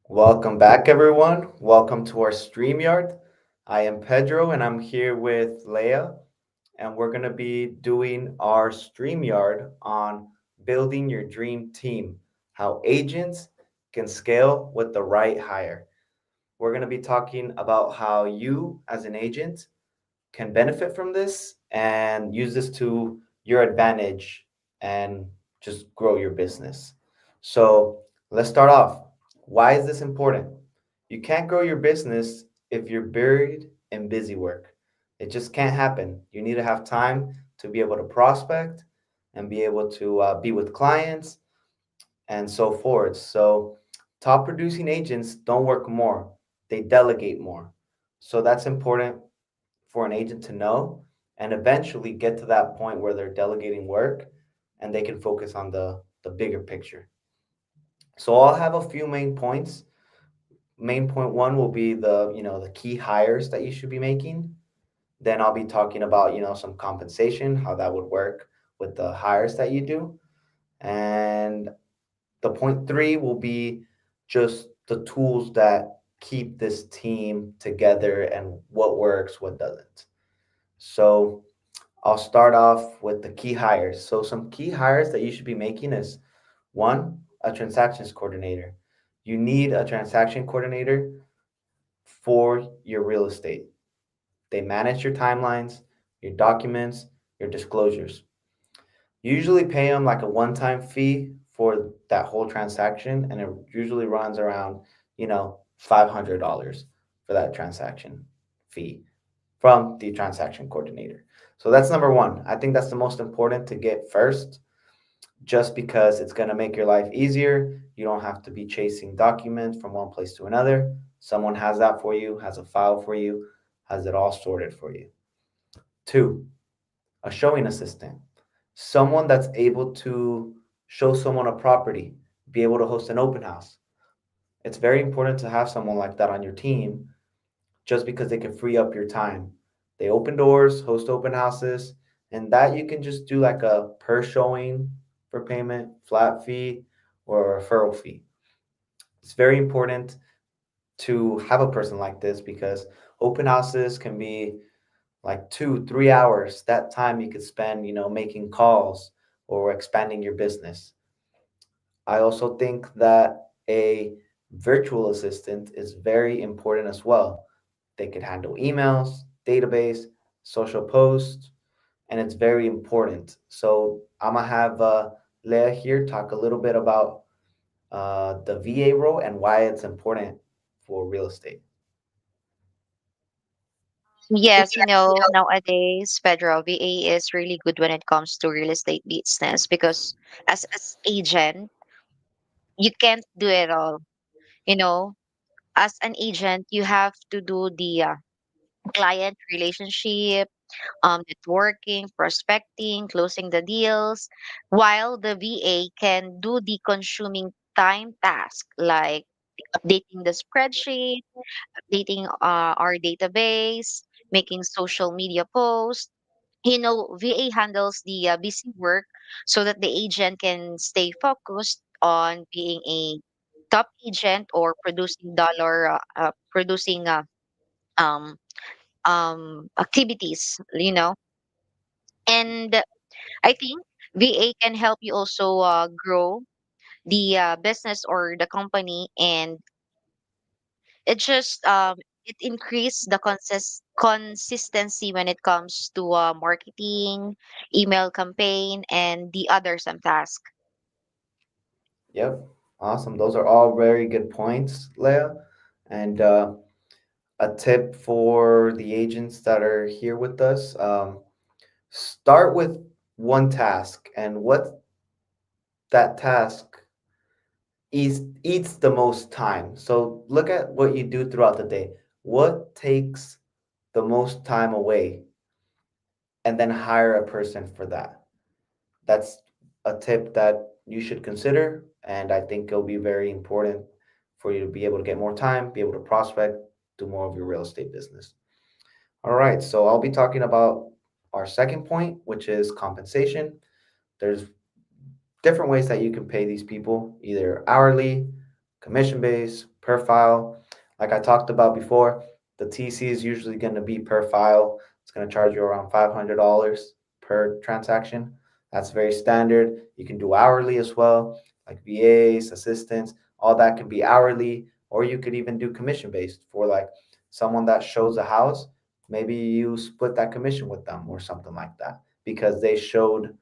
Welcome back, everyone. Welcome to our StreamYard. I am Pedro and I'm here with Leah, and we're going to be doing our StreamYard on building your dream team, how agents can scale with the right hire. We're going to be talking about how you, as an agent, can benefit from this and use this to your advantage and just grow your business. So let's start off. Why is this important? You can't grow your business if you're buried in busy work. It just can't happen. You need to have time to be able to prospect and be able to be with clients and so forth. So, top producing agents don't work more, they delegate more. So, that's important for an agent to know and eventually get to that point where they're delegating work and they can focus on the bigger picture. So I'll have a few main points. Main point one will be the key hires that you should be making. Then I'll be talking about some compensation, how that would work with the hires that you do. And the point three will be just the tools that keep this team together and what works, what doesn't. So I'll start off with the key hires. So some key hires that you should be making is one, a transactions coordinator. You need a transaction coordinator for your real estate. They manage your timelines, your documents, your disclosures. You usually pay them like a one-time fee for that whole transaction, and it usually runs around, $500 for that transaction fee from the transaction coordinator. So that's number one. I think that's the most important to get first, just because it's going to make your life easier. You don't have to be chasing documents from one place to another. Someone has that for you, has a file for you, has it all sorted for you. Two, a showing assistant, someone that's able to show someone a property, be able to host an open house. It's very important to have someone like that on your team just because they can free up your time. They open doors, host open houses, and that you can just do like a per showing for payment, flat fee, or a referral fee. It's very important to have a person like this because open houses can be like 2, 3 hours. That time you could spend, making calls or expanding your business. I also think that a virtual assistant is very important as well. They could handle emails, database, social posts, and it's very important. So I'm gonna have Leah here talk a little bit about the VA role and why it's important for real estate. Yes, nowadays, Pedro, VA is really good when it comes to real estate business because as agent, you can't do it all. You know, as an agent, you have to do the client relationship, networking, prospecting, closing the deals, while the VA can do the consuming time task like updating the spreadsheet, updating our database, making social media posts. VA handles the busy work so that the agent can stay focused on being a top agent or producing um, activities, And I think VA can help you also grow the business or the company, and it just it increase the consistency when it comes to marketing, email campaign, and the other some task. Yep, awesome. Those are all very good points, Leah. And a tip for the agents that are here with us, start with one task and what that task eats the most time. So look at what you do throughout the day. What takes the most time away, and then hire a person for that. That's a tip that you should consider, and I think it'll be very important for you to be able to get more time, be able to prospect, do more of your real estate business. All right, so I'll be talking about our second point, which is compensation. There's different ways that you can pay these people, either hourly, commission based, per file. Like I talked about before, the TC is usually going to be per file. It's going to charge you around $500 per transaction. That's very standard. You can do hourly as well, like VAs, assistants, all that can be hourly, or you could even do commission based for like someone that shows a house. Maybe you split that commission with them or something like that because they showed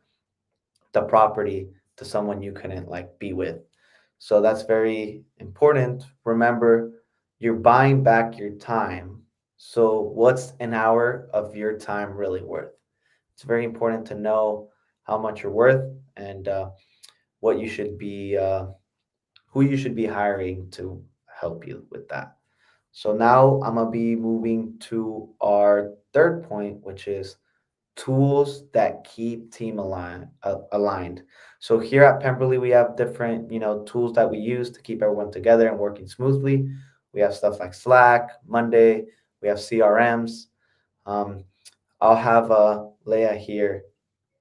the property to someone you couldn't like be with. So that's very important. Remember, you're buying back your time. So what's an hour of your time really worth? It's very important to know how much you're worth and what you should be, who you should be hiring to help you with that. So now I'm gonna be moving to our third point, which is tools that keep aligned. So here at Pemberley, we have different, tools that we use to keep everyone together and working smoothly. We have stuff like Slack, Monday. We have CRMs. Um, I'll have Leah here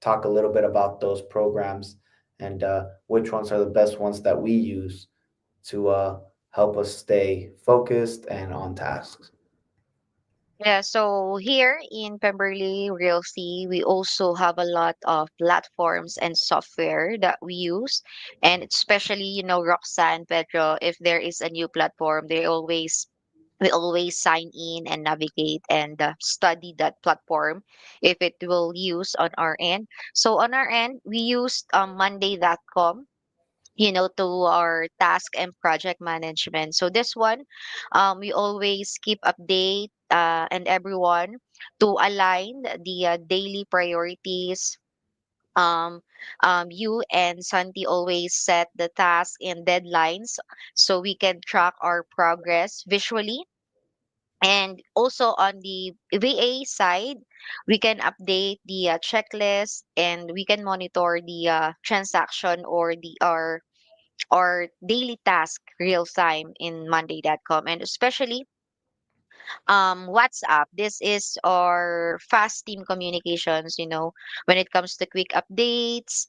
talk a little bit about those programs and which ones are the best ones that we use to help us stay focused and on tasks. Yeah, so here in Pemberley Realty, we also have a lot of platforms and software that we use. And especially, Roxanne, Pedro, if there is a new platform, we always sign in and navigate and study that platform if it will use on our end. So on our end, we used Monday.com, to our task and project management. So this one, we always keep update and everyone to align the daily priorities. Um, you and Santi always set the task and deadlines so we can track our progress visually. And also on the VA side, we can update the checklist and we can monitor the transaction or the our daily task real time in monday.com, and especially WhatsApp. This is our fast team communications, when it comes to quick updates,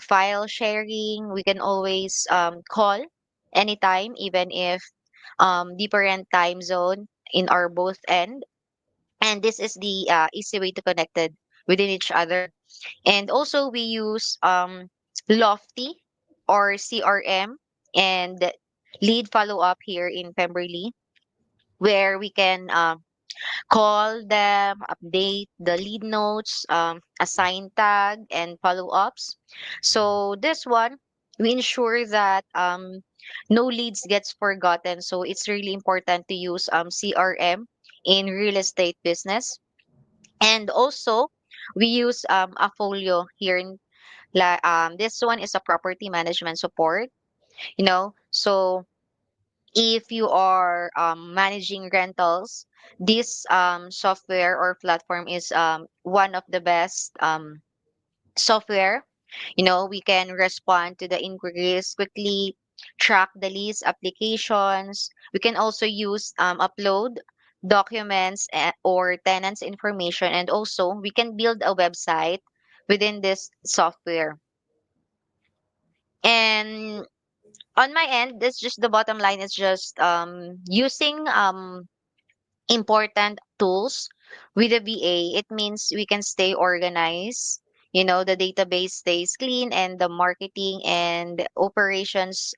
file sharing. We can always call anytime, even if different time zone in our both end. And this is the easy way to connected within each other. And also we use Lofty or CRM and lead follow up here in Pemberley, where we can call them, update the lead notes, assign tag and follow ups. So this one, we ensure that no leads gets forgotten. So it's really important to use CRM in real estate business. And also we use a folio here in this one is a property management support, so if you are managing rentals, this software or platform is one of the best software. We can respond to the inquiries quickly, track the lease applications. We can also use upload documents or tenants information, and also we can build a website within this software. And on my end, this just the bottom line is just using important tools with a VA. It means we can stay organized. The database stays clean and the marketing and operations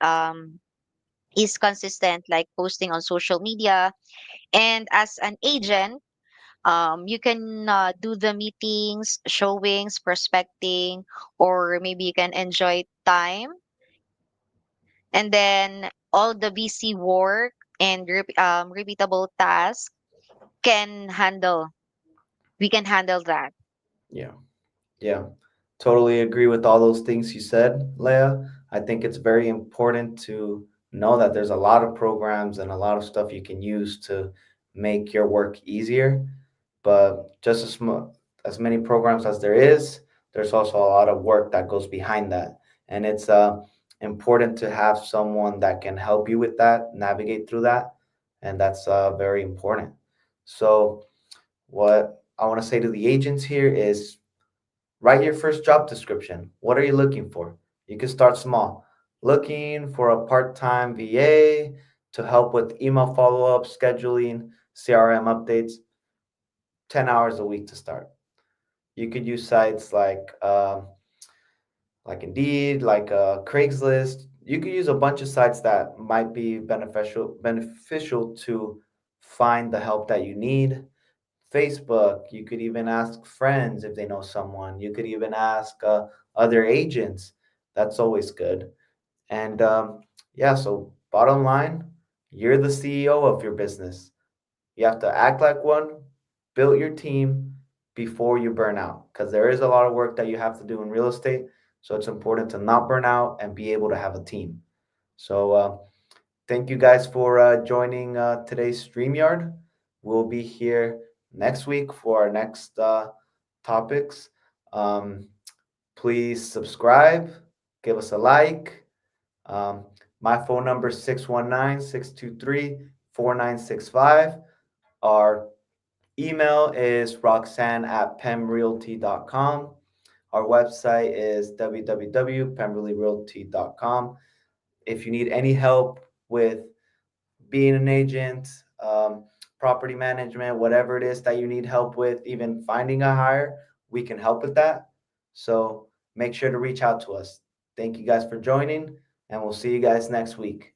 is consistent, like posting on social media. And as an agent, you can do the meetings, showings, prospecting, or maybe you can enjoy time, and then all the busy work and repeatable tasks can handle we can handle that. Yeah. Yeah, totally agree with all those things you said, Leah. I think it's very important to know that there's a lot of programs and a lot of stuff you can use to make your work easier. But just as many programs as there is, there's also a lot of work that goes behind that. And it's important to have someone that can help you with that, navigate through that. And that's very important. So, what I want to say to the agents here is write your first job description. What are you looking for? You can start small. Looking for a part time VA to help with email follow up, scheduling, CRM updates, 10 hours a week to start. You could use sites like Indeed, like Craigslist. You could use a bunch of sites that might be beneficial to find the help that you need. Facebook, you could even ask friends if they know someone. You could even ask other agents. That's always good. And yeah, so bottom line, you're the CEO of your business. You have to act like one, build your team before you burn out, because there is a lot of work that you have to do in real estate. So it's important to not burn out and be able to have a team. So thank you guys for joining today's StreamYard. We'll be here next week for our next topics. Um, Please subscribe, give us a like. Um, my phone number is 619-623-4965. Our email is roxanne@pemrealty.com. Our website is www.pemrealty.com. If you need any help with being an agent, property management, whatever it is that you need help with, even finding a hire, we can help with that. So make sure to reach out to us. Thank you guys for joining, and we'll see you guys next week.